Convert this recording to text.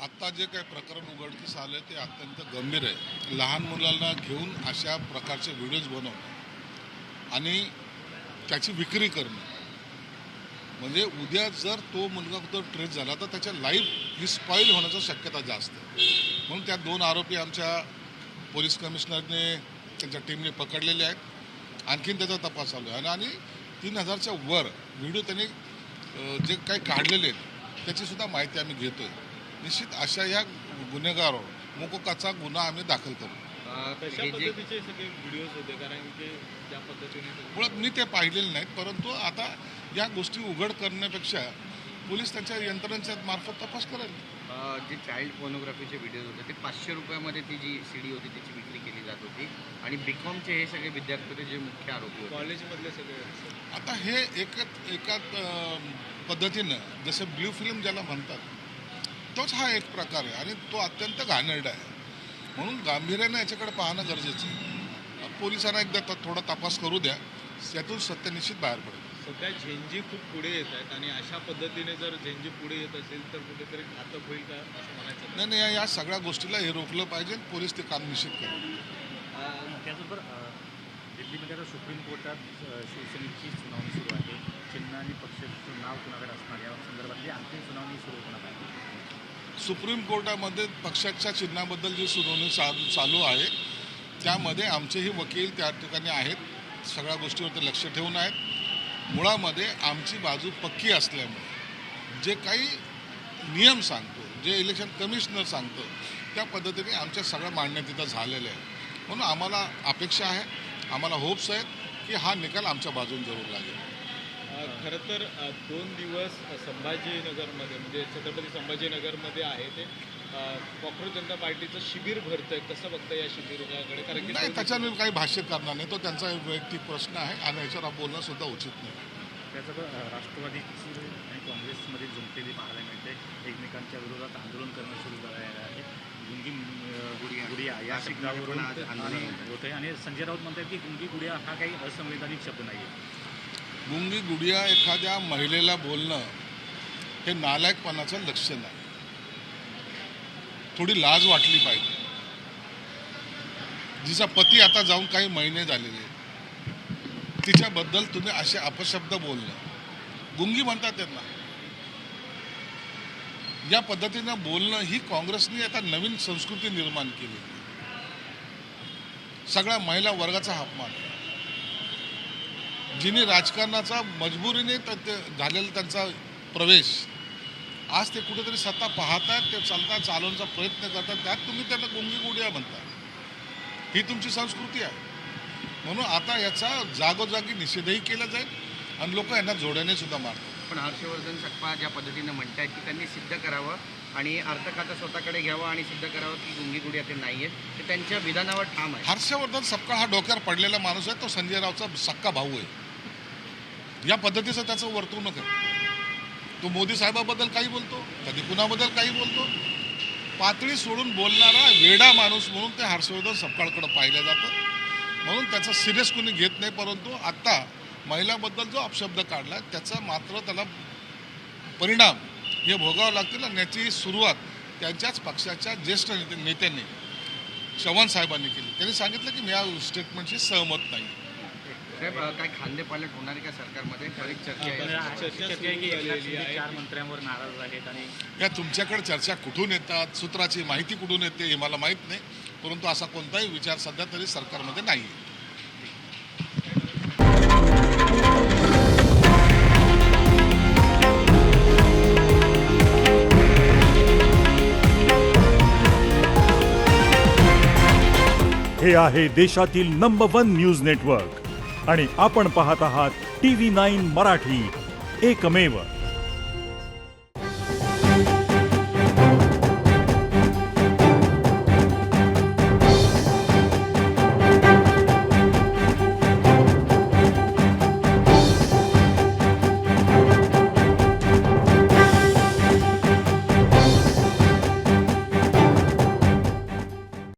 आत्ता जे काही प्रकरण उघडकीस आलं ते अत्यंत गंभीर आहे. लहान मुलांना घेऊन अशा प्रकारचे व्हिडिओज बनवणं आणि त्याची विक्री करणं, म्हणजे उद्या जर तो मुलगा कुठं ट्रेस झाला तर त्याच्या लाईफ ही स्पॉईल होण्याची शक्यता जास्त आहे. म्हणून त्या 2 आरोपी आमच्या पोलीस कमिशनरने त्यांच्या टीमने पकडलेले आहेत. आणखीन त्याचा तपास चालू आहे आणि 3000च्या वर व्हिडिओ त्यांनी जे काही काढलेले आहेत त्याचीसुद्धा माहिती आम्ही घेतो आहे. निश्चित अशा या गुन्हेगारावर मोकोकाचा गुन्हा आम्ही दाखल करू. कशा पद्धतीचे सगळे व्हिडिओज होते, कारण की त्या पद्धतीने मुळात मी ते पाहिलेले नाहीत, परंतु आता या गोष्टी उघड करण्यापेक्षा पोलीस त्यांच्या यंत्रणेच्या मार्फत तपास करेल. जे चाइल्ड पोर्नोग्राफीचे व्हिडिओज होते ते 500 रुपयामध्ये ती जी CD होती त्याची विक्री केली जात होती आणि बीकॉमचे हे सगळे विद्यार्थी होते जे मुख्य आरोपी होते. कॉलेजमधले सगळे. आता हे एका पद्धतीनं जसं ब्ल्यू फिल्म ज्याला म्हणतात तोच हा एक प्रकार आहे आणि तो अत्यंत घाणेरडा आहे. म्हणून गांभीर्यानं याच्याकडे पाहणं गरजेचं आहे. पोलिसांना एकदा थोडा तपास करू द्या, त्यातून सत्य निश्चित बाहेर पडेल. सध्या झेंजी खूप पुढे येत आहेत आणि अशा पद्धतीने जर झेंजी पुढे येत असेल तर कुठेतरी घातक होईल का असं म्हणायचं. नाही, या सगळ्या गोष्टीला हे रोखलं पाहिजे. पोलीस ते काम निश्चित करेल. त्याचबरोबर दिल्लीमध्ये आता सुप्रीम कोर्टात शिवसेनेची सुनावणी सुरू आहे. चिन्ह आणि पक्षाचं नाव कुणाकडे असणार या संदर्भातली अंतिम सुनावणी सुरू होणार आहे. सुप्रीम कोर्टामध्ये पक्षाच्या चिन्हाबद्दल जी सुनावणी चालू आहे त्यामध्ये आमचेही वकील त्या ठिकाणी आहेत. सगळ्या गोष्टीवर ते लक्ष ठेवून आहेत. मुळामध्ये आमची बाजू पक्की असल्यामुळे जे काही नियम सांगतो, जे इलेक्शन कमिशनर सांगतो त्या पद्धतीने आमच्या सगळ्या मांडण्या तिथं झालेल्या आहेत. म्हणून आम्हाला अपेक्षा आहे, आम्हाला होप्स आहेत की हा निकाल आमच्या बाजून जरूर लागेल. खरं तर 2 दिवस संभाजीनगरमध्ये म्हणजे छत्रपती संभाजीनगरमध्ये आहे ते कॉक्रोच जनता पार्टीचं शिबिर भरतंय. कसं बघतं या शिबिराकडे? कारण की नाही, त्याच्यावर मी काही भाष्य करणार नाही. तो त्यांचा वैयक्तिक प्रश्न आहे आणि याच्यावर बोलणं सुद्धा उचित नाही. त्याचबरोबर राष्ट्रवादीची आणि काँग्रेसमध्ये जुंपलेली पाहायला मिळते. एकमेकांच्या विरोधात आंदोलन करणं सुरू झालेलं आहे. गुंगी गुडिया या शब्दावरून आंदोलन होत आहे आणि संजय राऊत म्हणतात की गुंगी गुडिया हा काही असंवैधानिक शब्द नाही आहे. गुंगी गुडिया एखाद्या महिलेला बोलणं हे नालायकपणाचं लक्षण आहे. थोडी लाज वाटली पाहिजे. जिचा पती आता जाऊन काही महिने झालेले तिच्याबद्दल तुम्ही असे अपशब्द बोलणं, गुंगी म्हणतात त्यांना, या पद्धतीनं बोलणं ही काँग्रेसने आता नवीन संस्कृती निर्माण केली. सगळ्या महिला वर्गाचा अपमान. जिने राजकारणाचा मजबुरीने झालेला त्यांचा प्रवेश, आज ते कुठेतरी सत्ता पाहतात, ते चालवण्याचा प्रयत्न करतात, त्यात तुम्ही त्यांना गुंगी गुडिया म्हणता. ही तुमची संस्कृती आहे. म्हणून आता याचा जागोजागी निषेधही केला जाईल आणि लोक यांना जोड्याने सुद्धा मारतात. पण हर्षवर्धन सकपाळ ज्या पद्धतीनं म्हणतायत की त्यांनी सिद्ध करावं आणि अर्थखातं स्वतःकडे घ्यावं आणि सिद्ध करावं की गुंगी गुडिया ते नाही आहेत, ते त्यांच्या विधानावर ठाम आहे. हर्षवर्धन सपकाळ हा डोक्यावर पडलेला माणूस आहे. तो संजय रावचा सक्का भाऊ आहे. या पद्धतीचं त्याचं वर्तवणूक आहे. तो मोदी साहेबाबद्दल काही बोलतो, कधी कुणाबद्दल काही बोलतो. पातळी सोडून बोलणारा वेडा माणूस म्हणून ते हर्षवर्धन सपकाळकडे पाहिलं जातं. म्हणून त्याचा सिरियस कोणी घेत नाही. परंतु आत्ता महिलाबद्दल जो अपशब्द काढला त्याचा मात्र त्याला परिणाम हे भोगावं लागतील आणि याची सुरुवात त्यांच्याच पक्षाच्या ज्येष्ठ नेत्यांनी चव्हाण साहेबांनी केली. त्यांनी सांगितलं की मी या स्टेटमेंटशी सहमत नाही. साहेब, काय खांदेपालट होणार आहे का सरकारमध्ये? बरीच चर्चा चर्चा आहे की एकनाथ शिंदे 4 मंत्र्यांवर नाराज आहेत आणि या तुमच्याकडे चर्चा कुठून येतात, सूत्राची माहिती कुठून येते हे मला माहीत नाही. परंतु असा कोणताही विचार सध्या तरी सरकारमध्ये नाही आहे. हे आहे देशातील नंबर 1 न्यूज नेटवर्क आणि आपण पाहत आहात TV9 मराठी, एकमेव.